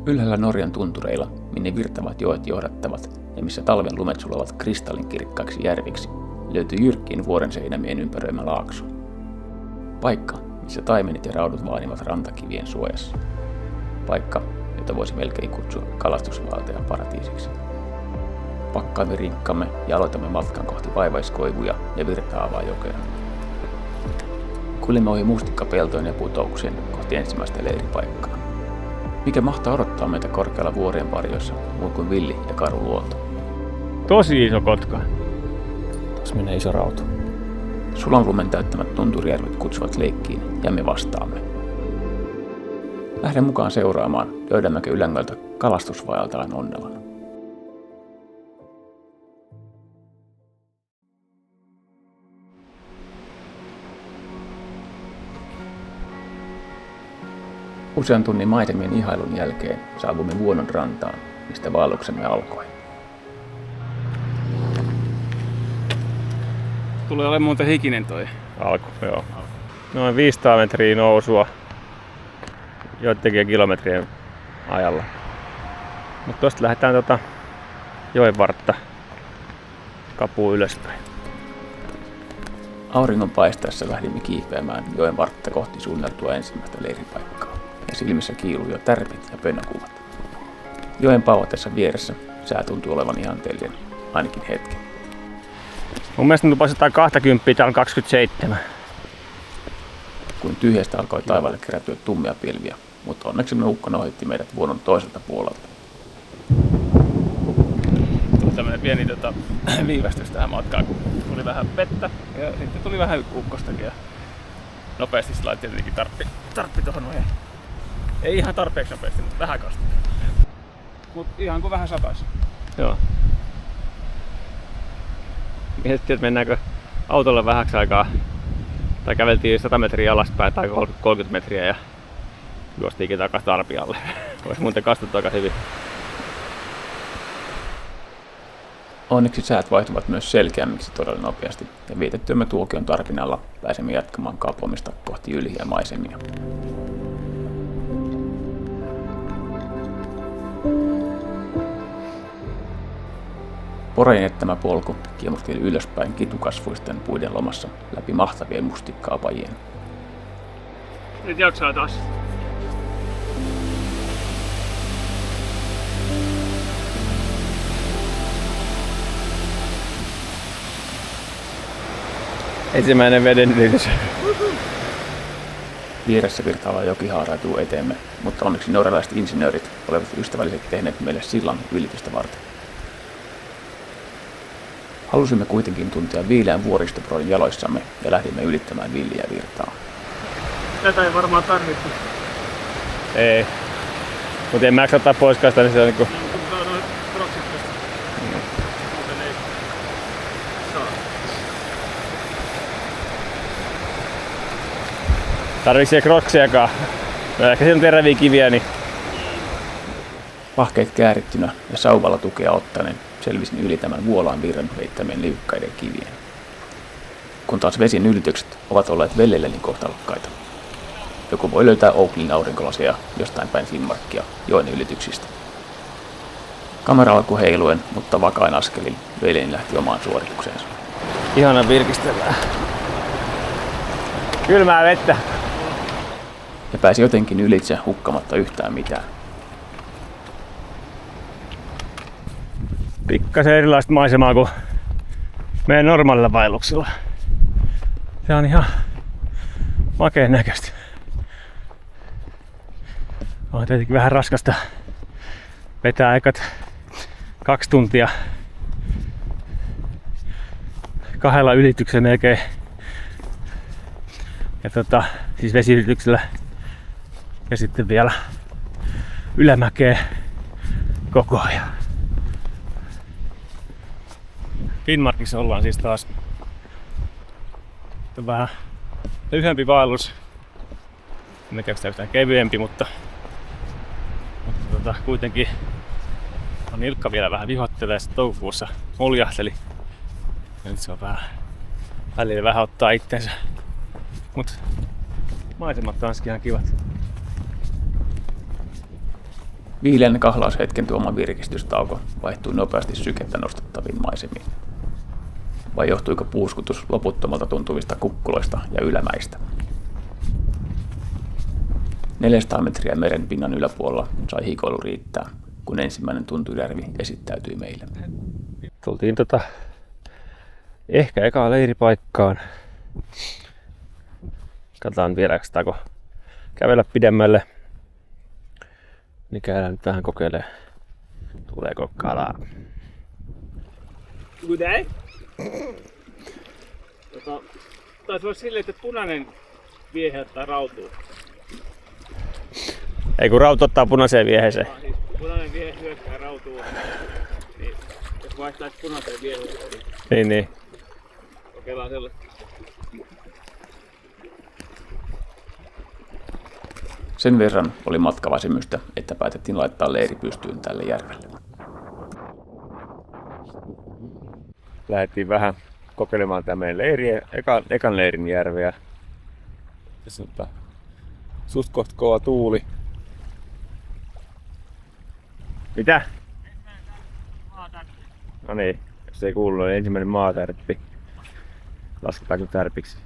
Ylhäällä Norjan tuntureilla, minne virtavat joet johdattavat ja missä talven lumet sulavat kristallinkirkkaiksi järviksi, löytyy jyrkkiin vuoren seinämien ympäröimä laakso. Paikka, missä taimenit ja raudut vaanivat rantakivien suojassa. Paikka, jota voisi melkein kutsua kalastusvaltajan paratiisiksi. Pakkaamme rinkkamme ja aloitamme matkan kohti vaivaiskoivuja ja virtaavaa jokea. Kuljemme ohi mustikkapeltojen ja putouksien kohti ensimmäistä leiripaikkaa. Mikä mahtaa odottaa meitä korkealla vuorien varjossa, muun kuin villi ja karu luonto? Tosi iso kotka. Tuossa menee iso rauta. Sulanlumen täyttämät tunturijärvet kutsuvat leikkiin ja me vastaamme. Lähden mukaan seuraamaan, löydämmekö Ylängöltä kalastusvaeltajan Onnelan. Usean tunnin maisemien ihailun jälkeen saavumme Vuonon rantaan, mistä vaelluksemme alkoi. Tulee olemaan muuten hikinen toi Alku, joo. Noin 500 metriä nousua joidenkin kilometrien ajalla. Mutta tosta lähdetään joen vartta kapuun ylöspäin. Auringon paistaessa lähdimme kiipeämään joen vartta kohti suunniteltua ensimmäistä leiripaikkaa. Ja silmissä kiilui jo tärpit ja pönnökuvat. Joen pauhatessa vieressä sää tuntui olevan ihanteellinen, ainakin hetken. Mun mielestä lupa 120, täällä on 27. Kuin tyhjästä alkoi taivaalle kerätyä tummia pilviä, mutta onneksi minun ukkona ohitti meidät Vuonon toiselta puolelta. Tuli tämmönen pieni viivästys tähän matkaan, kun tuli vähän vettä ja sitten tuli vähän ukkostakin. Ja nopeasti sillä tietenkin tarppi tohon noin. Ei ihan tarpeeksi nopeasti, mutta vähän kastaa. Mut ihan kuin vähän sataisi. Joo. Mietittiin, että mennäänkö autolla vähäksi aikaa, tai käveltiin 100 metriä alaspäin tai 30 metriä ja juostiinkin takaisin Tarpialle. Olisi muuten kastettu aika hyvin. Onneksi säät vaihtuvat myös selkeämmiksi todella nopeasti, ja vietettyämme tuokion Tarpinalla pääsemme jatkamaan kaapomista kohti ylhiä maisemia. Porain jättämä polku kiemuskeli ylöspäin kitukasvuisten puiden lomassa läpi mahtavien mustikkaapajien. Nyt jaksaa taas. Ensimmäinen veden ylitys. Vieressä virtaava joki haarautuu eteemme, mutta onneksi norjalaiset insinöörit olivat ystävällisesti tehneet meille sillan ylitystä varten. Halusimme kuitenkin tuntea viileän vuoristoproin jaloissamme ja lähdimme ylittämään villiä virtaa. Tätä ei varmaan tarvittu. Ei. Mutta en mä ottaa pois sitä, niin se on niinku... Kun noin proksit tästä. Muuten ei saa. Tarviks siellä kroksiakaan? No ehkä siellä on teräviä kiviä, niin... Pahkeet käärittynä ja sauvalla tukea ottaen selvisin yli tämän vuolaan virran heittämien liukkaiden kivien. Kun taas vesin ylitykset ovat olleet vellelleni kohtalokkaita. Joku voi löytää Oaklin aurinkolaseja jostain päin Finnmarkia joen ylityksistä. Kamera alkoi heiluen, mutta vakain askelin veljeni lähti omaan suoritukseensa. Ihana virkistellään. Kylmää vettä. Ja pääsi jotenkin ylitse hukkamatta yhtään mitään. Pikkasen erilaista maisemaa kuin meidän normaalilla vaelluksella. Se on ihan makeen näköistä. On tietenkin vähän raskasta vetää ekat 2 tuntia 2 ylityksellä melkein. Ja siis vesiylityksellä ja sitten vielä ylämäkeä koko ajan. Finnmarkissa ollaan siis taas vähän lyhyempi vaellus. En tiedä, onko yhtään kevyempi, mutta kuitenkin on nilkka vielä vähän vihottelee. Sitten toukokuussa muljahteli. Ja nyt se on välillä vähän ottaa itteensä. Mut maisemat tanskin ihan kivat. Viileän kahlaushetken tuoma virkistystauko vaihtui nopeasti sykettä nostattaviin maisemiin. Vai johtuiko puuskutus loputtomalta tuntuvista kukkuloista ja ylämäistä? 400 metriä meren pinnan yläpuolella sai hikoilu riittää, kun ensimmäinen Tunturijärvi esittäytyi meille. Tultiin ehkä ekaan leiripaikkaan. Katsotaan vielä, saako kävellä pidemmälle. Niin käydään nyt vähän kokeilemaan, tuleeko kalaa. Kudai? Taisi olla silleen, että punainen viehe ottaa rautuun. Ei kun rautu ottaa punaiseen vieheeseen. Siis punainen viehe hyökkää rautuun. Niin, jos vaihtaisi punaiseen vieheen, Niin. kokeillaan sellaista. Sen verran oli matkaväsymystä, että päätettiin laittaa leiri pystyyn tälle järvelle. Lähdettiin vähän kokeilemaan tämän meidän ekan leirin järveä. Tässä on suht koht kova tuuli. Mitä? No niin, jos ei kuulu, niin ensimmäinen maatärppi. Lasketaanko tärpiksi?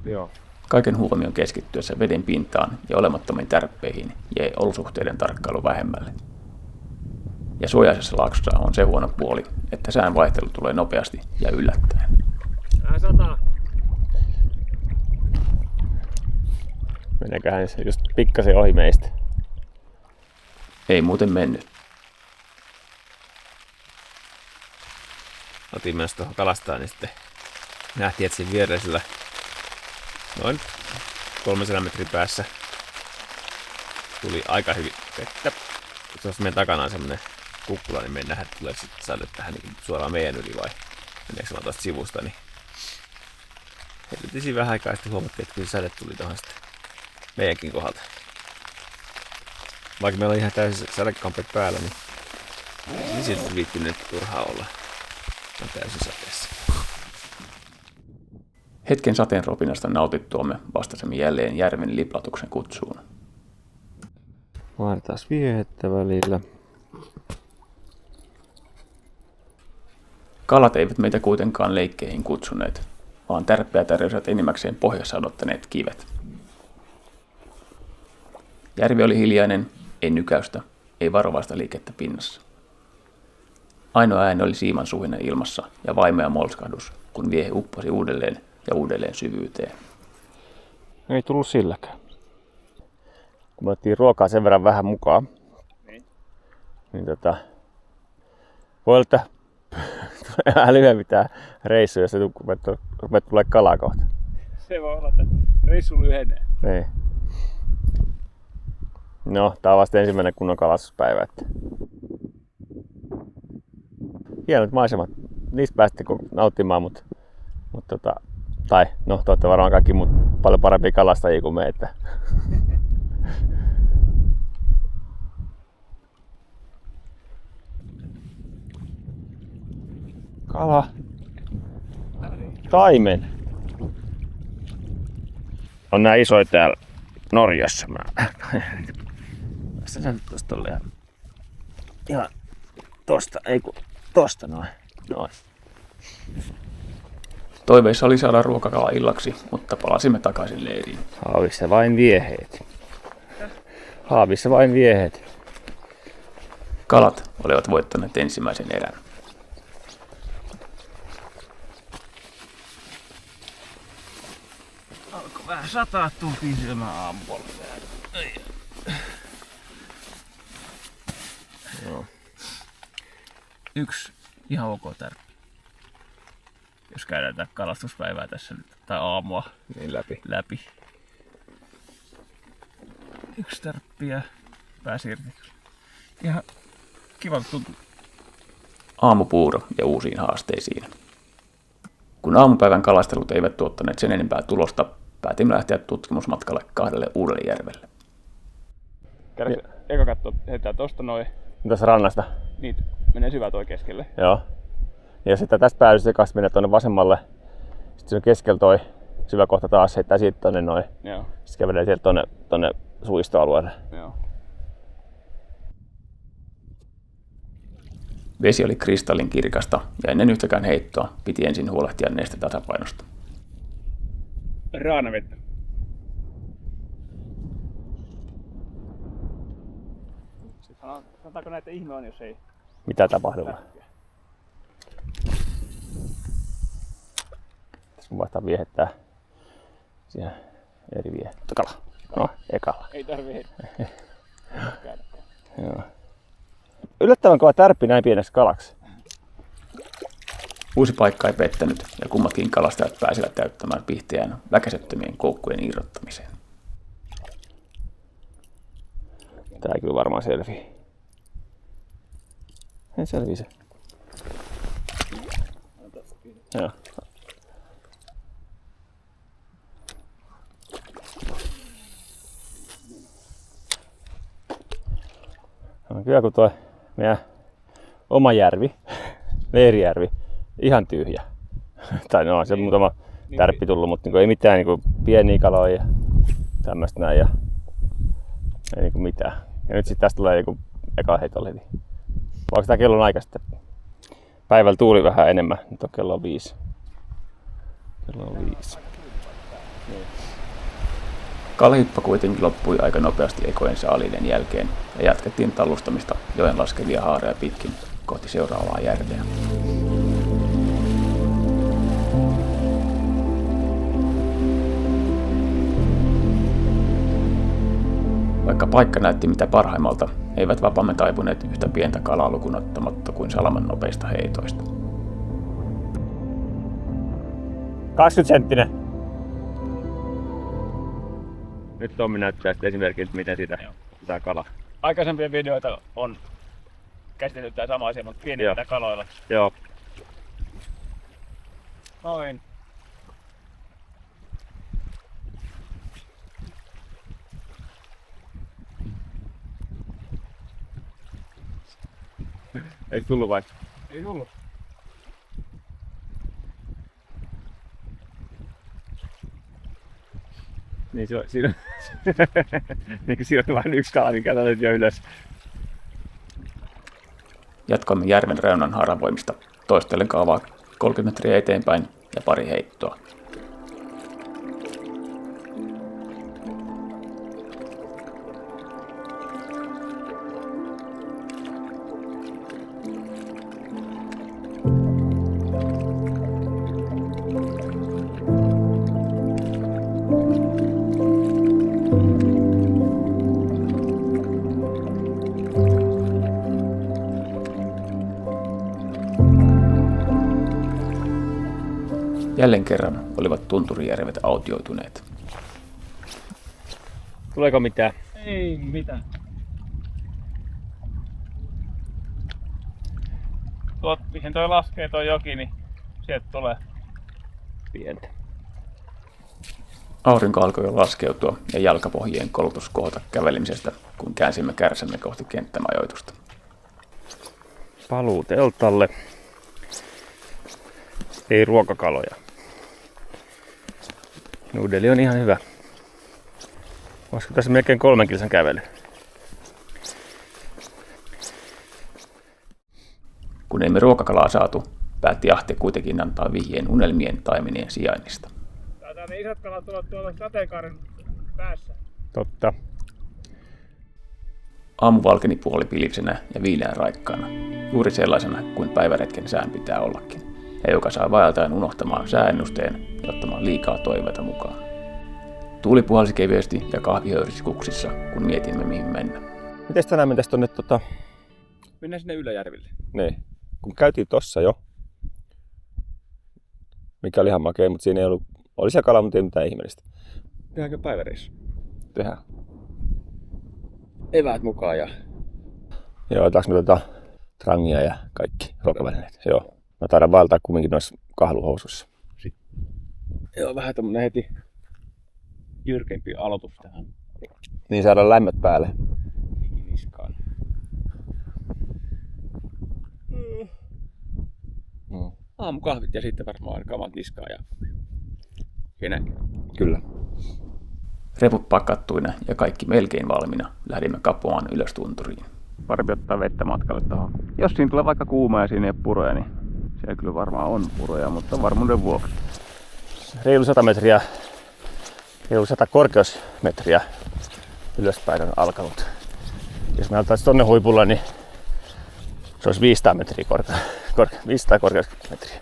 Joo. Kaiken huomion keskittyessä veden pintaan ja olemattomiin tärppeihin jäi olosuhteiden tarkkailu vähemmälle. Ja suojaisessa laaksossa on se huono puoli, että sään vaihtelu tulee nopeasti ja yllättäen. Vähän sataa. Meneeköhän se just pikkasen ohi meistä? Ei muuten mennyt. Otin myös tuohon kalastaan, niin sitten nähtiin, että siinä viereisellä noin 300 metrin päässä tuli aika hyvin vettä. Jos meidän takana on semmonen kukkula, niin me ei nähdä, että tuleeko sade tähän niin suoraan meidän yli vai meneekö se vaan tuosta sivusta. Niin heitettiin vähän aikaa ja sitten huomattiin, että kyllä sade tuli tuohon sitten meidänkin kohdalta. Vaikka meillä on ihan täysin sadekampet päällä, niin silti viittynyt turhaa olla. On täysin sateessa. Hetken sateen ropinasta nautittuamme vastasimme jälleen järven liplatuksen kutsuun. Vaihdetaan viehettä välillä. Kalat eivät meitä kuitenkaan leikkeihin kutsuneet, vaan tärppiä tarjosivat enimmäkseen pohjassa odottaneet kivet. Järvi oli hiljainen, ei nykäystä, ei varovaista liikettä pinnassa. Ainoa ääni oli siiman suhina ilmassa ja vaimea molskahdus, kun viehe upposi uudelleen ja uudelleen syvyyteen. Ei tullut silläkään. Kun me otettiin ruokaa sen verran vähän mukaan, niin voi olla, että vähän lyhyempi tää reissu, jos se rupeat tulee kalaa kohta. Se voi olla, että reissu lyhenee. Niin. No, tää on vasta ensimmäinen kunnon kalastuspäivä. Että hienot maisemat. Niistä pääsitte nauttimaan, mutta tai no, te olette varmaan kaikki paljon parempia kalastajia kuin me. Että kala. Taimen. On nää isoja täällä Norjassa. Tästä sä tuosta tolleen. Ihan tosta, ei kun tosta noin. Toiveissa oli saada ruokakala illaksi, mutta palasimme takaisin leiriin. Haavissa vain vieheet. Haavissa vain vieheet. Kalat olivat voittaneet ensimmäisen erän. Alkoi vähän sataa, tultiin silmään aamupuolella. Joo. Yksi ihan ok tärppi. Jos käydään tätä kalastuspäivää tässä nyt, tai aamua Niin läpi. Yksi tärppi ja pääsi irti. Ihan kivalta tuntuu. Aamupuuro ja uusiin haasteisiin. Kun aamupäivän kalastelut eivät tuottaneet sen enempää tulosta, päätimme lähteä tutkimusmatkalle 2 uudelle järvelle. Käydäänkö eka katsoa, heitetään tosta noin. Tässä rannasta. Niin, menee syvä toi keskelle. Joo. Ja sitten tästä päädystä ekasta menee tuonne vasemmalle. Sitten se on keskellä toi syvä kohta taas, heittää siitä tonne noin. Joo. Sitten kävelee sieltä tonne suistoalueelle. Joo. Vesi oli kristallin kirkasta ja ennen yhtäkään heittoa piti ensin huolehtia nestetasapainosta. Raanavettä. Sanotaanko näitä ihme on, jos ei... Mitä tapahtuu? Tässä mun vastaan viehettää siihen eri vie. Kala. No, ekalla. Ei tarvii Joo. Yllättävän kova tärppi näin pienessä kalaksi. Uusi paikka ei pettänyt ja kummatkin kalastajat pääsivät täyttämään pihteään väkäsettömien koukkujen irrottamiseen. Tää ei kyllä varmaan selvii. Ei selvii se. Joo. No, kyllä kun tuo meidän oma järvi, Leirijärvi, ihan tyhjä. Tai no on se muutama tärppi tullut, mutta niin ei mitään niin pieniä kaloja ja tämmöistä näin. Ja ei niin mitään. Ja nyt sitten tästä tulee joku eka heitolla heti. Vaikka tää kello on aika sitten. Päivällä tuuli vähän enemmän, nyt on kello on 5. Kello on 5. Kalahyppä kuitenkin loppui aika nopeasti ekojen saaliiden jälkeen ja jatkettiin tallustamista joen laskevia haareja pitkin kohti seuraavaa järveä. Vaikka paikka näytti mitä parhaimmalta, eivät vapaamme taipuneet yhtä pientä kalaa lukuun ottamatta kuin salaman nopeista heitoista. 20 senttinen. Nyt Tommi näyttää sitten esimerkiksi, miten sitä pitää kala. Aikaisempia videoita on käsitelty tää sama asia, mutta pienillä kaloilla. Joo. Noin. Eikö tullut vai? Ei tullut. Niin se on, siinä on vain yksi kala, mikä olet jo ylös. Jatkoimme järven reunan haravoimista toistellen kaavaa 30 metriä eteenpäin ja pari heittoa. Jälleen kerran olivat Tunturijärvet autioituneet. Tuleeko mitään? Ei mitään. Mihin toi laskee toi joki, niin sieltä tulee Pientä. Aurinko alkoi jo laskeutua ja jalkapohjien kolutus kohota kävelemisestä, kun käänsimme kärsämme kohti kenttämajoitusta. Paluu teltalle. Ei ruokakaloja. Nudeli on ihan hyvä. Olisiko tässä melkein 3 kilsan kävely? Kun emme ruokakalaa saatu, päätti Ahti kuitenkin antaa vihjeen unelmien taimenien sijainnista. Taitaa ne isot kalat olla tuolla sateenkaaren päässä. Totta. Aamu valkeni puolipilvisenä ja viileän raikkaana, juuri sellaisena kuin päiväretken sään pitää ollakin, ja joka saa vaeltaen unohtamaan sääennusteen ja ottamaan liikaa toiveita mukaan. Tuuli puhalsi kevyesti ja kahvi höyrisi kuksissa, kun mietimme mihin mennä. Mites tänään mentäis tonne Mennään sinne Yläjärville. Niin. Kun käytiin tossa jo, mikä oli ihan makea, mutta siinä ei ollut, oli siellä kalaa, mutta ei mitään ihmeellistä. Tehdäänkö päiväreissu? Tehdään. Eväät mukaan ja... Joo, otaks me trangia ja kaikki ruokavälineet. Joo. Mä taidan vaeltaa kumminkin noissa kahluhousuissa. Joo, vähän tommonen heti jyrkempi aloitus tähän Niin saadaan lämmöt päälle. niskaan. Aamukahvit ja sitten varmaan kamat niskaan ja näin. Kyllä. Reput pakattuina ja kaikki melkein valmiina lähdimme kapuamaan ylös tunturiin. parempi ottaa vettä matkalle tuohon. Jos siinä tulee vaikka kuuma ja siinä ei ole puroja, niin siellä kyllä varmaan on puroja, mutta varmuuden vuoksi. Reilu 100 metriä, reilu 100 korkeusmetriä ylöspäin on alkanut. Jos me altaisiin tonne huipulla, niin se olisi 500 metriä 500 korkeusmetriä.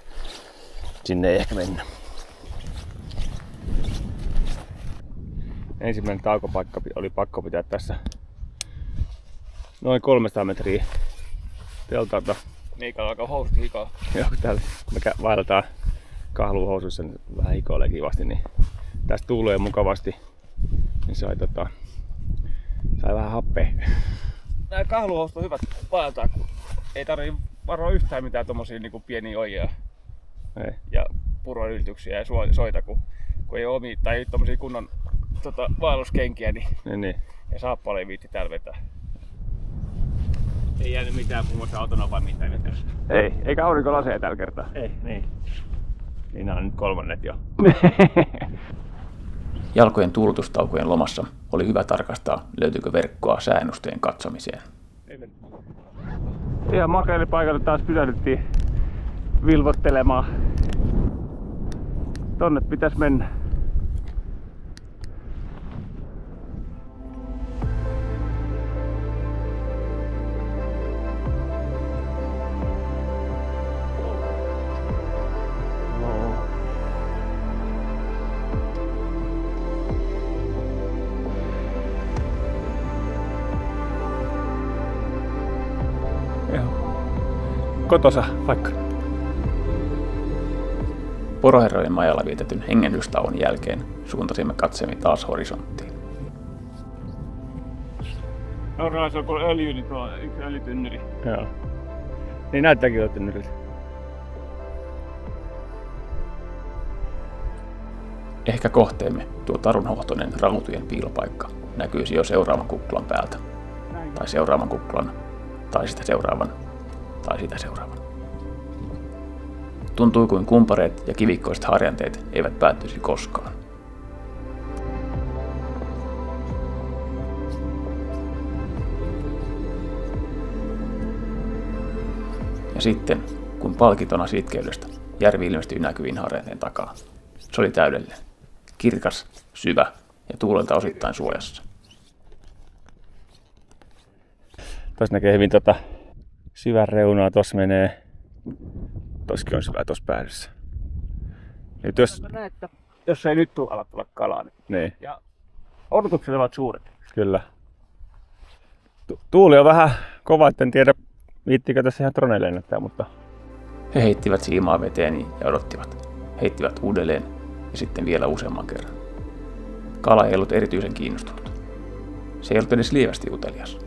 Sinne ei ehkä mennä. Ensimmäinen taukopaikka oli pakko pitää tässä noin 300 metriä teltalta. Miika alkaa housut hikaa. Joo, täällä me vaihdetaan kahluhousuissa, niin vähän hikoilee kivasti, niin tästä tuulee mukavasti. Niin sai vähän happea. Nämä kahluhousut on hyvät vaeltaa, kun ei tarvitse varoa yhtään mitään tommosia niinku pieniä ojia Ei. ja puroylityksiä ja soita, kun ei ole omia tai tommosia kunnon vaelluskenkiä, niin. Ja saappaa ei viitti täällä vetää. Ei jäänyt mitään muun autona vai mitään vetää. Ei, eikä aurinkolaseja tällä kertaa. Ei, niin. Niin nämä on nyt kolmannet jo. Jalkojen tuulutustaukojen lomassa oli hyvä tarkastaa, löytyykö verkkoa sääennustojen katsomiseen. Ihan makeille paikalle taas pysähdyttiin vilvottelemaan. Tonne pitäisi mennä. Kotosa vaikka. Poroherrojen majalla vietetyn hengennystauon jälkeen suuntasimme katseemme taas horisonttiin. Norjalaisella on kun öljy, niin tuolla on yksi öljytynnyri. Joo. Niin näyttääkin öljytynnyriltä. Ehkä kohteemme, tuo tarunhohtoinen ramutujen piilopaikka, näkyisi jo seuraavan kukkulan päältä. Tai seuraavan kukkulan, tai sitä seuraavan, tai sitä seuraavan. Tuntui kuin kumpareet ja kivikkoiset harjanteet eivät päättyisi koskaan. Ja sitten, kun palkitona sitkeydestä, järvi ilmestyi näkyviin harjanteen takaa. Se oli täydellinen. Kirkas, syvä ja tuulelta osittain suojassa. Tuossa näkee hyvin syvän reunaa. Tuossa menee. Toskin on syvä tuossa päädyssä. Nyt Jos ei nyt tule ala tulla kalaa. Niin. Ja odotukset ovat suuret. Kyllä. Tuuli on vähän kova, en tiedä viittikö tässä ihan droneille lennättää, mutta... He heittivät siimaa veteen ja odottivat. Heittivät uudelleen ja sitten vielä useamman kerran. Kala ei ollut erityisen kiinnostunut. Se ei ollut edes lievästi utelias.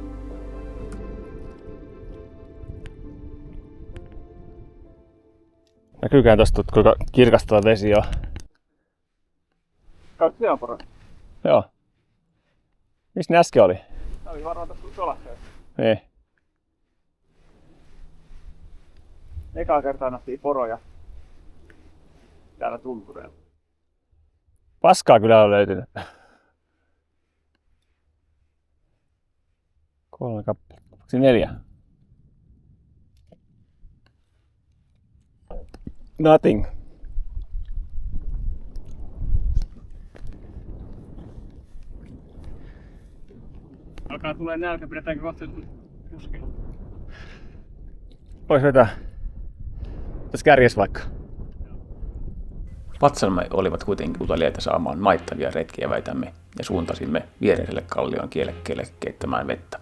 Näkyykään tosta, kuinka kirkasta vesi on. Kautta se on poro. Joo. Missä ne äsken oli? Tämä oli varmaan tässä solahteen. Niin. Ekaa kertaa nähtiin poroja täällä tuntureella. Paskaa kyllä on löytynyt. 3 kappaletta. Onko 4? Nothing. Alkaa tulee nälkä, pidetäänkö kohta kuskilla? Vois vetää. Tässä kärjes vaikka. Vatsamme olivat kuitenkin uteliaita saamaan maittavia retkiä väitämme ja suuntasimme viereiselle kallion kielekkeelle keittämään vettä.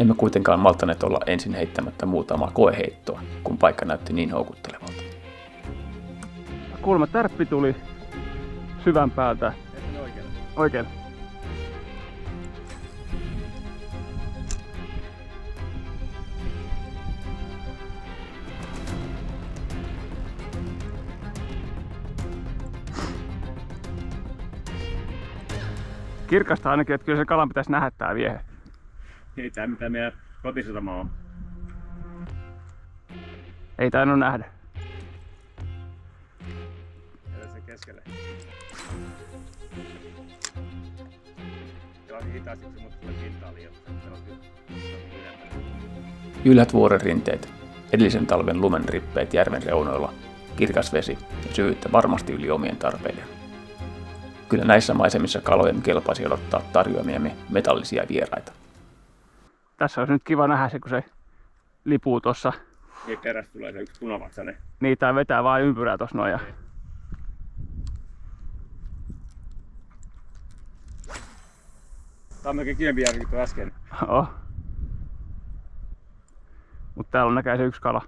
Emme kuitenkaan malttaneet olla ensin heittämättä muutamaa koeheittoa, kun paikka näytti niin houkuttelevalta. Kuulemma tärppi tuli syvän päältä. Oikein. Kirkasta ainakin, että kyllä se kalan pitäisi nähdä tää viehe. Ei tää mitään meidän kotisatama on. Ei tainnut nähdä. Jätä se keskelle. niin hitaasti, kun se muuttuu pintaa liian. Jylhät vuoren rinteet, edellisen talven lumen rippeet järven reunoilla, kirkas vesi ja syvyyttä varmasti yli omien tarpeiden. Kyllä näissä maisemissa kalojen kelpaisi odottaa tarjoamiamme metallisia vieraita. Tässä olisi nyt kiva nähdä se, kun se lipuu tossa. Ja perästä tulee se yksi punavatsainen. Niin, tää vetää vaan ympyrää tossa noin. Tää on melkein kivempi järvi kuin äsken. Oh. Mut täällä on näkee se yksi kala.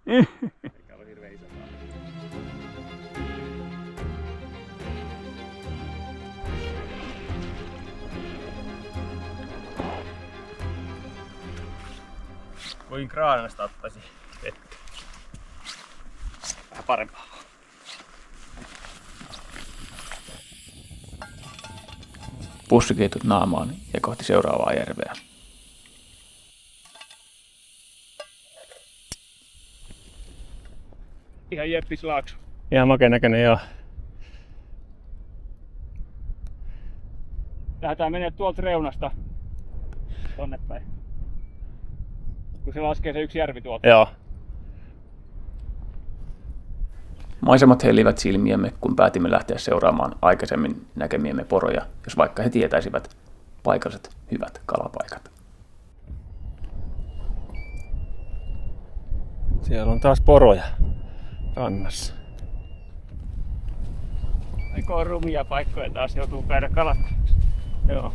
Eikä ole hirveen iso. Kuin kraanasta ottaisi vettä. Vähän parempaa. Pussiketjut naamaan ja kohti seuraavaa järveä. Ihan jeppis laakso. Ihan makeen näköinen, joo. Lähdetään menee tuolta reunasta tonne päin. Kun se laskee se yksi järvi tuolta. Joo. Maisemat hellivät silmiemme, kun päätimme lähteä seuraamaan aikaisemmin näkemiemme poroja, jos vaikka he tietäisivät paikalliset hyvät kalapaikat. Siellä on taas poroja rannassa. Aika on rumia paikkoja taas joutuu käydä kalastamaan. Joo.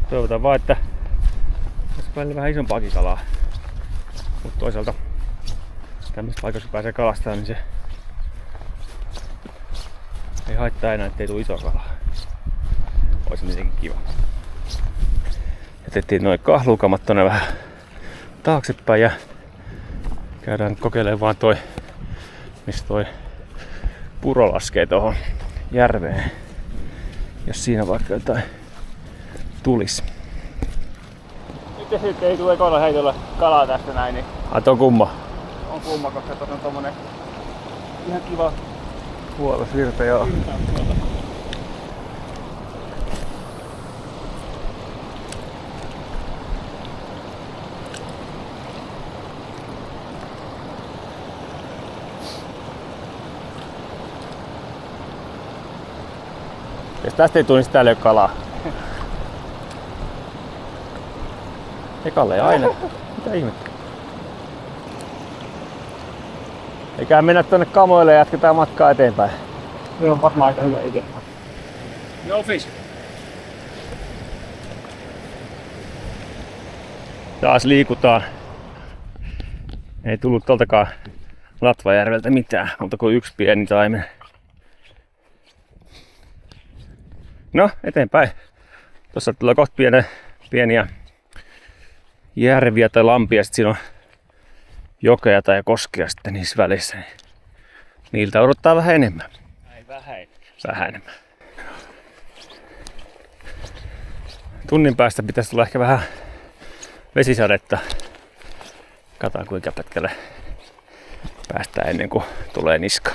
Toivotaan vaan, että tässä päälle vähän isompaakin kalaa. Mutta toisaalta tämmöistä paikassa pääsee kalastamaan, niin se ei haittaa enää, ettei tule isoa kalaa. Olisi tietenkin kiva. Jätettiin noin kahluukamat tonne vähän taaksepäin ja käydään kokeilemaan vaan toi, missä toi puro laskee tuohon järveen. Jos siinä vaikka jotain tulisi. Nyt sitten ei tule ekoilla heitolla kalaa tästä näin, niin Tuo on kumma. on kumma, koska tuossa on tommonen ihan kiva Puolesvirta, joo. virtaus. Jos tästä ei tule, niin täällä ei ole kalaa. Ekalle aina. Mitä ihmettä? Eiköhän mennä tonne kamoille ja jatketaan matkaa eteenpäin. Se on varmaan aika hyvä idea. No fish. Taas liikutaan. Ei tullut toltakaan Latvajärveltä mitään, mutta kuin yksi pieni taimen. No, eteenpäin. Tuossa tulee kohta pieniä järviä tai lampia, sitten siinä on jokea tai koskea sitten niissä välissä. Niiltä odottaa vähän enemmän. Vähän enemmän. Tunnin päästä pitäisi tulla ehkä vähän vesisadetta. Katsotaan kuinka pätkälle päästään ennen kuin tulee niska.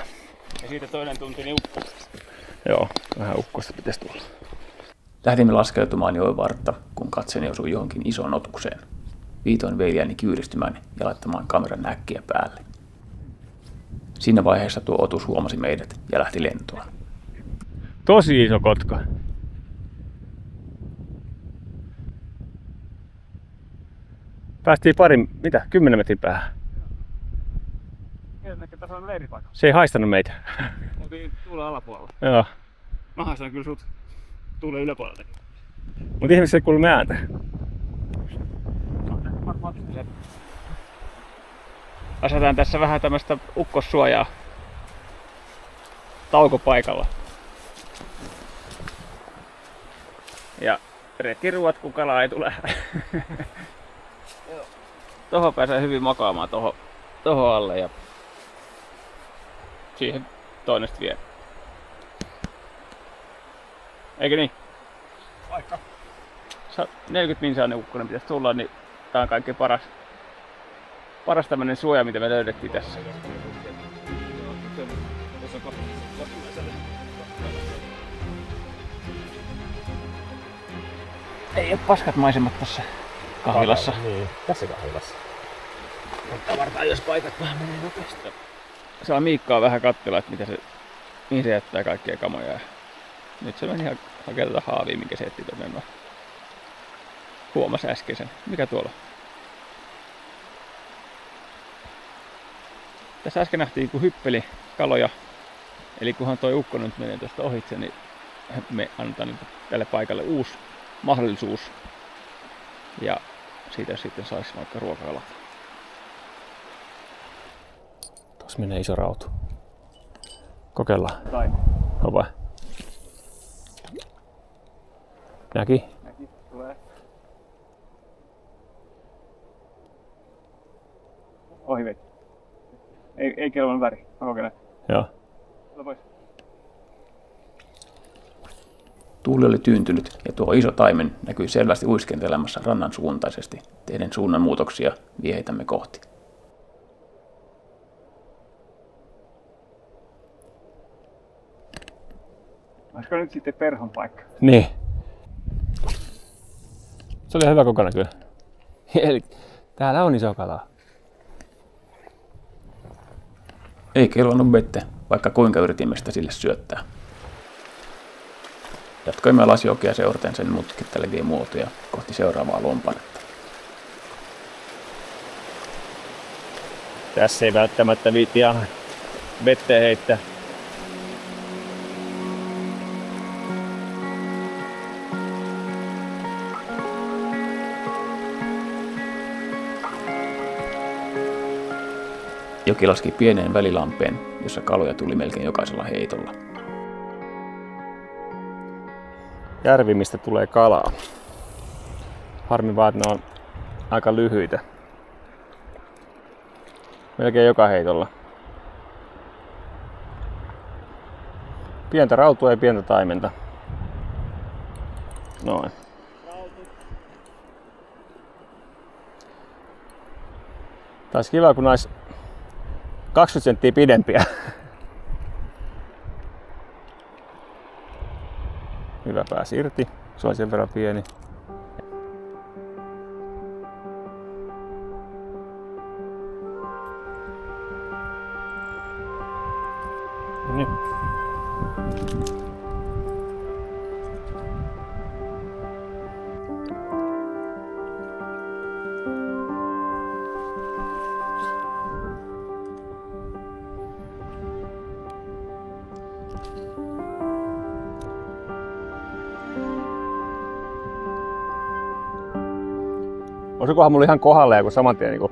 Ja siitä toinen tunti niin uppuu. Joo, vähän ukkosta pitäisi tulla. Lähdimme laskeutumaan joen vartta, kun katseeni osui johonkin isoon otukseen. Viitoin veljääni kyyristymään ja laittamaan kameran äkkiä päälle. Siinä vaiheessa tuo otus huomasi meidät ja lähti lentoon. Tosi iso kotka. Päästiin 10 metrin päähän. Ehkä tässä on leiripaikka. Se ei haistanut meitä. Oltiin tuulen alapuolella. Joo. Mä haistan kyllä sut tuulen yläpuoleltakin. Mut ihmiset ei kuulu ääntä. Asetaan tässä vähän tämmöstä ukkossuojaa taukopaikalla. Ja retkiruuat, kun kala ei tule. Tohon pääsee hyvin makaamaan tohon alle ja siihen toinen sitten vie. Eikö niin? Vaikka. 40 minsainen ukkonen pitäisi tulla, niin tää on kaikkein paras tämmönen suoja, mitä me löydettiin tässä. tuossa kotimaiselle. Ei ole paskat maisemat tässä kahvilassa. Niin, tässä kahvilassa. Tavataan, jos paikat vähän menee nopeasti. Saa Miikkaa vähän katsella, että mihin se jättää kaikkia kamoja. Nyt se meni hakemaan tätä haavia, minkä se etti tuonne. No. Huomasi äsken sen. Mikä tuolla? Tässä äsken nähtiin, kun hyppeli kaloja. Eli kunhan toi ukko nyt menee tuosta ohitse, niin me annetaan nyt tälle paikalle uusi mahdollisuus. Ja siitä sitten saisi vaikka ruokakalat. Tuossa menee iso rautu. Kokeillaan. Tai. Hova. Näki? Tulee. Ohi veti. Ei kelvon väri. Mä kokeilen. Joo. Tule pois. Tuuli oli tyyntynyt ja tuo iso taimen näkyi selvästi uiskentelemassa rannan suuntaisesti, tehden suunnanmuutoksia vieheitämme kohti. Olisiko nyt sitten perhon paikka? Niin. Se oli hyvä kokonaan kyllä. Eli täällä on iso kala. Ei kelvannut vettä, vaikka kuinka yritimme sitä sille syöttää. Jatkoimme alas jokea seuraten sen mutkittelevia muotoja kohti seuraavaa lomparetta. Tässä ei välttämättä viitti ihan vetteen heittää. Joki laski pieneen välilampeen, jossa kaloja tuli melkein jokaisella heitolla. Järvi, mistä tulee kalaa. Harmi vaan, että ne on aika lyhyitä. Melkein joka heitolla. Pientä rautua ja pientä taimenta. Noin. Taisi kiva, kun nais 20 senttiä pidempiä. Hyvä, pääsi irti. Se oli sen verran pieni. Niin. Osukohan mulla ihan kohdalleen, kun saman tien niinku...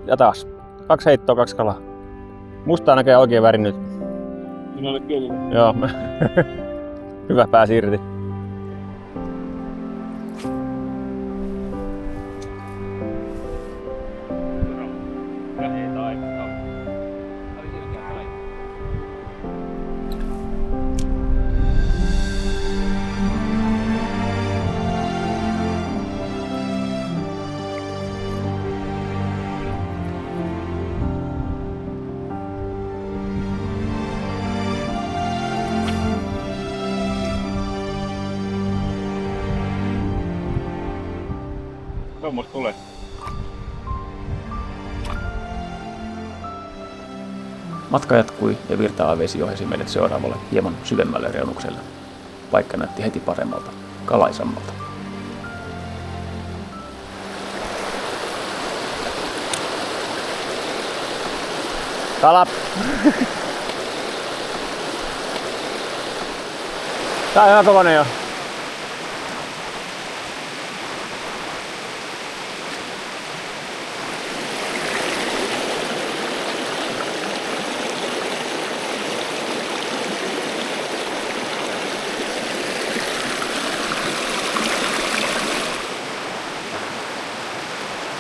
Ja taas. 2 heittoa, 2 kalaa. Musta on näköjään oikein väri nyt. Minä olen kyllä. Joo. Hyvä, pääsi irti. Tuommoista tulee. Matka jatkui ja virtaava vesi ohjasi meidät seuraavalle hieman syvemmälle reunukselle. Paikka näytti heti paremmalta, kalaisammalta. Kala! Tää on ihan kokoinen jo.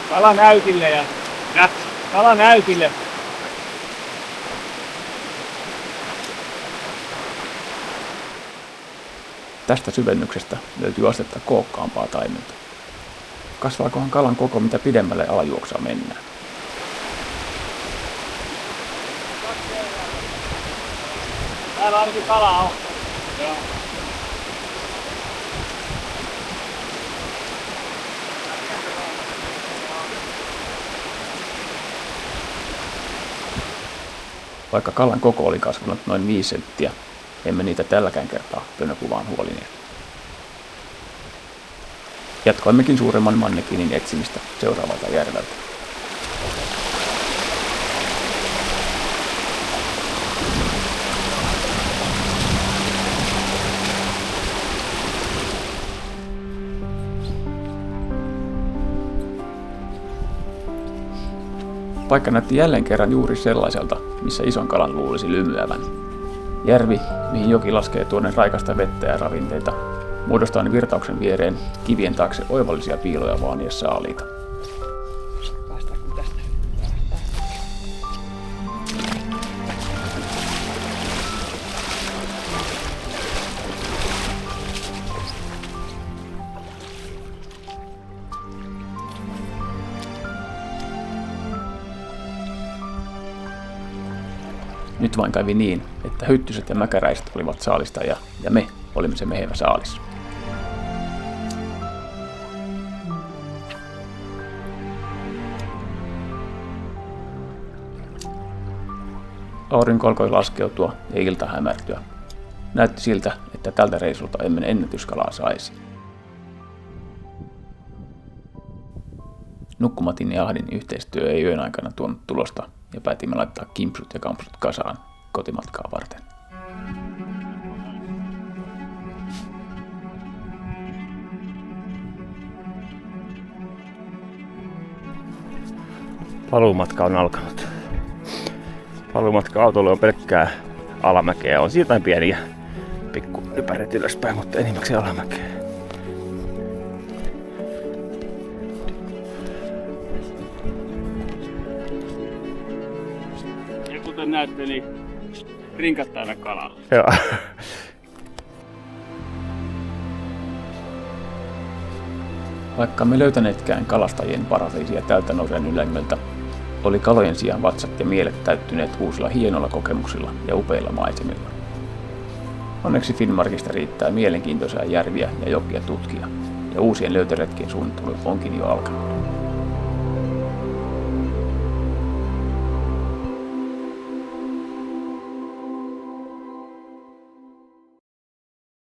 Kala näytille ja kala näytille. Tästä syvennyksestä löytyy astetta kookkaampaa taimenta. Kasvaakohan kalan koko mitä pidemmälle alajuoksua mennään? Täällä ainakin kalaa on. Joo. Vaikka kalan koko oli kasvanut noin 5 senttiä, emme niitä tälläkään kertaa pönökuvaan huolineet. Jatkoimmekin suuremman mannekinin etsimistä seuraavalta järveltä. Paikka näytti jälleen kerran juuri sellaiselta, missä ison kalan luulisi lymyävän. Järvi, mihin joki laskee tuonne raikasta vettä ja ravinteita, muodostaa virtauksen viereen kivien taakse oivallisia piiloja vaania saaliita. Nyt vain kävi niin, että hyttyset ja mäkäräiset olivat saalistajia ja me olimme se mehevä saalis. Aurinko alkoi laskeutua ja ilta hämärtyä. Näytti siltä, että tältä reissulta emme ennätyskalaa saisi. Nukkumatin ja Ahdin yhteistyö ei yön aikana tuonut tulosta ja päätimme laittaa kimpsut ja kampsut kasaan kotimatkaa varten. Paluumatka on alkanut. Paluumatka autolle on pelkkää alamäkeä. On siitä pieniä pikku ypäret ylöspäin, mutta enimmäkseen alamäkeä. Ja kuten näette, niin rinkat täynnä kalalla. Joo. Vaikka me löytäneetkään kalastajien paratiisia tältä nousen ylängöltä, oli kalojen sijaan vatsat ja mielet täyttyneet uusilla hienoilla kokemuksilla ja upeilla maisemilla. Onneksi Finnmarkista riittää mielenkiintoisia järviä ja jokia tutkia, ja uusien löytöretkien suunnittelu onkin jo alkanut.